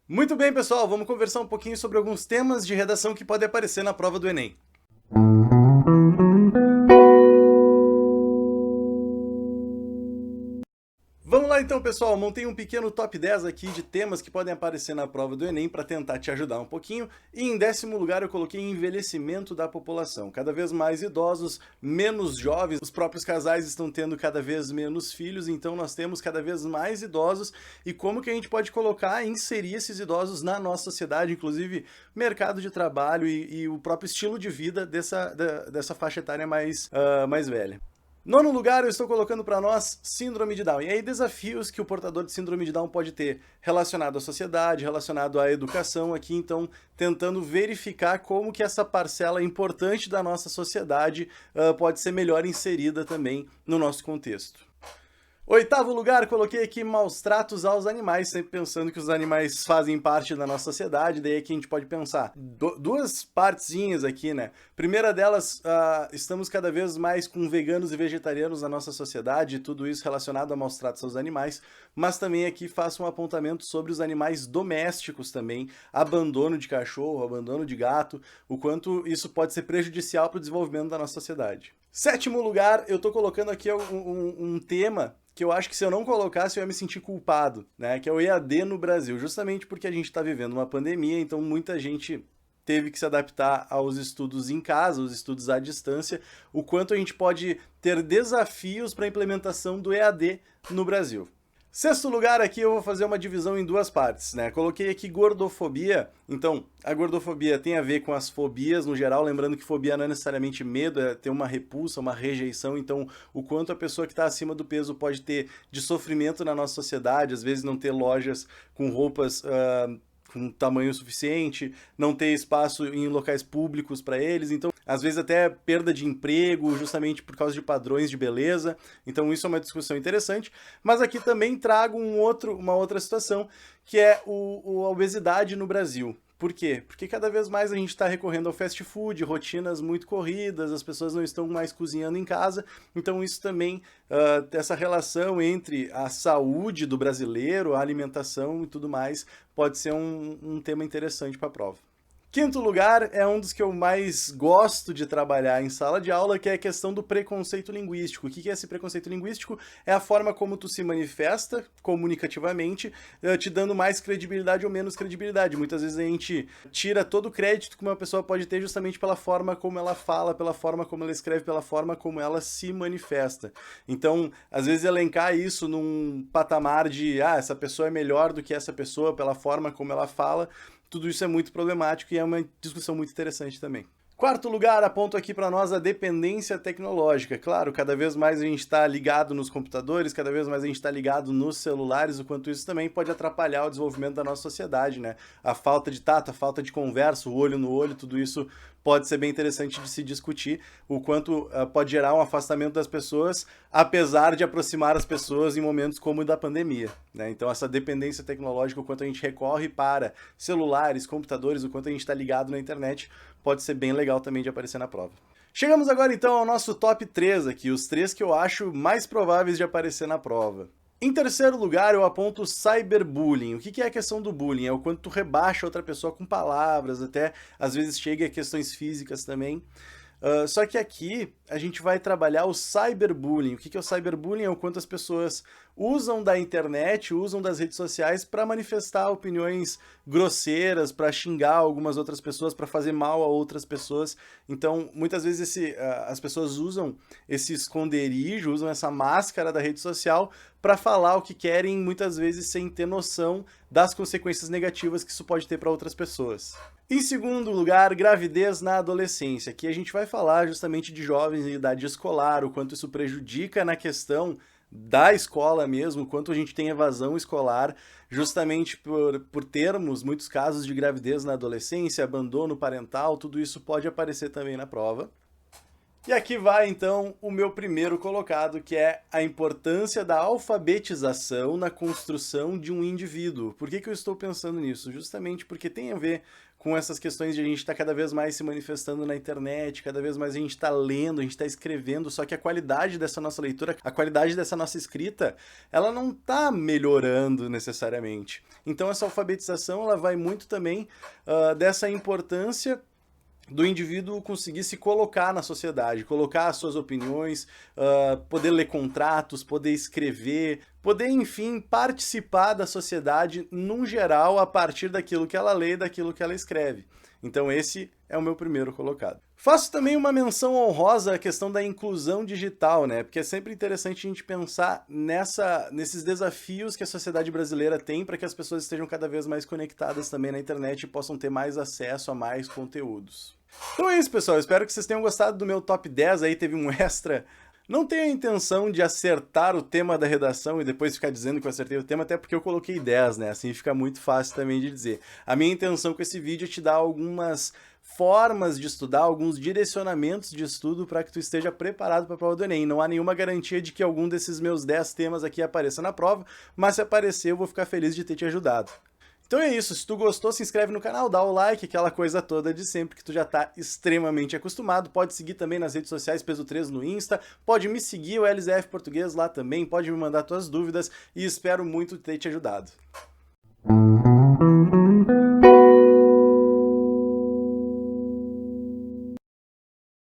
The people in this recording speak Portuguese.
Muito bem, pessoal, vamos conversar um pouquinho sobre alguns temas de redação que podem aparecer na prova do Enem. Vamos lá então, pessoal. Montei um pequeno top 10 aqui de temas que podem aparecer na prova do Enem para tentar te ajudar um pouquinho. E em 10º lugar eu coloquei envelhecimento da população. Cada vez mais idosos, menos jovens. Os próprios casais estão tendo cada vez menos filhos, então nós temos cada vez mais idosos. E como que a gente pode colocar e inserir esses idosos na nossa sociedade, inclusive mercado de trabalho e o próprio estilo de vida dessa faixa etária mais velha. Nono lugar, eu estou colocando para nós síndrome de Down. E aí, desafios que o portador de síndrome de Down pode ter relacionado à sociedade, relacionado à educação aqui, então, tentando verificar como que essa parcela importante da nossa sociedade pode ser melhor inserida também no nosso contexto. Oitavo lugar, coloquei aqui maus tratos aos animais, sempre pensando que os animais fazem parte da nossa sociedade, daí aqui a gente pode pensar. Duas partezinhas aqui, né? Primeira delas, estamos cada vez mais com veganos e vegetarianos na nossa sociedade, tudo isso relacionado a maus tratos aos animais, mas também aqui faço um apontamento sobre os animais domésticos também, abandono de cachorro, abandono de gato, o quanto isso pode ser prejudicial para o desenvolvimento da nossa sociedade. Sétimo lugar, eu estou colocando aqui um tema que eu acho que se eu não colocasse eu ia me sentir culpado, né? Que é o EAD no Brasil, justamente porque a gente está vivendo uma pandemia, então muita gente teve que se adaptar aos estudos em casa, os estudos à distância, o quanto a gente pode ter desafios para a implementação do EAD no Brasil. Sexto lugar aqui eu vou fazer uma divisão em duas partes, né? Coloquei aqui gordofobia, então a gordofobia tem a ver com as fobias no geral, lembrando que fobia não é necessariamente medo, é ter uma repulsa, uma rejeição, então o quanto a pessoa que está acima do peso pode ter de sofrimento na nossa sociedade, às vezes não ter lojas com roupas com tamanho suficiente, não ter espaço em locais públicos para eles, então às vezes até perda de emprego, justamente por causa de padrões de beleza, então isso é uma discussão interessante, mas aqui também trago uma outra situação, que é a obesidade no Brasil. Por quê? Porque cada vez mais a gente está recorrendo ao fast food, rotinas muito corridas, as pessoas não estão mais cozinhando em casa, então isso também, essa relação entre a saúde do brasileiro, a alimentação e tudo mais, pode ser um tema interessante para a prova. Quinto lugar é um dos que eu mais gosto de trabalhar em sala de aula, que é a questão do preconceito linguístico. O que é esse preconceito linguístico? É a forma como tu se manifesta comunicativamente, te dando mais credibilidade ou menos credibilidade. Muitas vezes a gente tira todo o crédito que uma pessoa pode ter justamente pela forma como ela fala, pela forma como ela escreve, pela forma como ela se manifesta. Então, às vezes elencar isso num patamar de essa pessoa é melhor do que essa pessoa pela forma como ela fala, tudo isso é muito problemático e é uma discussão muito interessante também. Quarto lugar, aponto aqui para nós a dependência tecnológica. Claro, cada vez mais a gente está ligado nos computadores, cada vez mais a gente está ligado nos celulares, o quanto isso também pode atrapalhar o desenvolvimento da nossa sociedade, né? A falta de tato, a falta de conversa, o olho no olho, tudo isso pode ser bem interessante de se discutir, o quanto pode gerar um afastamento das pessoas, apesar de aproximar as pessoas em momentos como o da pandemia, né? Então essa dependência tecnológica, o quanto a gente recorre para celulares, computadores, o quanto a gente está ligado na internet, pode ser bem legal também de aparecer na prova. Chegamos agora então ao nosso top 3 aqui, os 3 que eu acho mais prováveis de aparecer na prova. Em terceiro lugar, eu aponto o cyberbullying. O que é a questão do bullying? É o quanto tu rebaixa outra pessoa com palavras, até às vezes chega a questões físicas também. Só que aqui a gente vai trabalhar o cyberbullying. O que é o cyberbullying? É o quanto as pessoas usam da internet, usam das redes sociais para manifestar opiniões grosseiras, para xingar algumas outras pessoas, para fazer mal a outras pessoas. Então, muitas vezes as pessoas usam esse esconderijo, usam essa máscara da rede social para falar o que querem, muitas vezes sem ter noção das consequências negativas que isso pode ter para outras pessoas. Em segundo lugar, gravidez na adolescência. Aqui a gente vai falar justamente de jovens em idade escolar, o quanto isso prejudica na questão da escola mesmo, o quanto a gente tem evasão escolar, justamente por termos muitos casos de gravidez na adolescência, abandono parental, tudo isso pode aparecer também na prova. E aqui vai, então, o meu primeiro colocado, que é a importância da alfabetização na construção de um indivíduo. Por que que eu estou pensando nisso? Justamente porque tem a ver com essas questões de a gente estar cada vez mais se manifestando na internet, cada vez mais a gente está lendo, a gente está escrevendo, só que a qualidade dessa nossa leitura, a qualidade dessa nossa escrita, ela não está melhorando necessariamente. Então essa alfabetização, ela vai muito também dessa importância do indivíduo conseguir se colocar na sociedade, colocar as suas opiniões, poder ler contratos, poder escrever, poder, enfim, participar da sociedade num geral a partir daquilo que ela lê e daquilo que ela escreve. Então esse é o meu primeiro colocado. Faço também uma menção honrosa à questão da inclusão digital, né? Porque é sempre interessante a gente pensar nesses desafios que a sociedade brasileira tem para que as pessoas estejam cada vez mais conectadas também na internet e possam ter mais acesso a mais conteúdos. Então é isso, pessoal. Espero que vocês tenham gostado do meu top 10 aí, teve um extra. Não tenho a intenção de acertar o tema da redação e depois ficar dizendo que eu acertei o tema, até porque eu coloquei 10, né? Assim fica muito fácil também de dizer. A minha intenção com esse vídeo é te dar algumas formas de estudar, alguns direcionamentos de estudo para que tu esteja preparado para a prova do Enem. Não há nenhuma garantia de que algum desses meus 10 temas aqui apareça na prova, mas se aparecer eu vou ficar feliz de ter te ajudado. Então é isso, se tu gostou, se inscreve no canal, dá o like, aquela coisa toda de sempre que tu já tá extremamente acostumado. Pode seguir também nas redes sociais Peso 3 no Insta, pode me seguir, o LZF Português lá também, pode me mandar tuas dúvidas e espero muito ter te ajudado.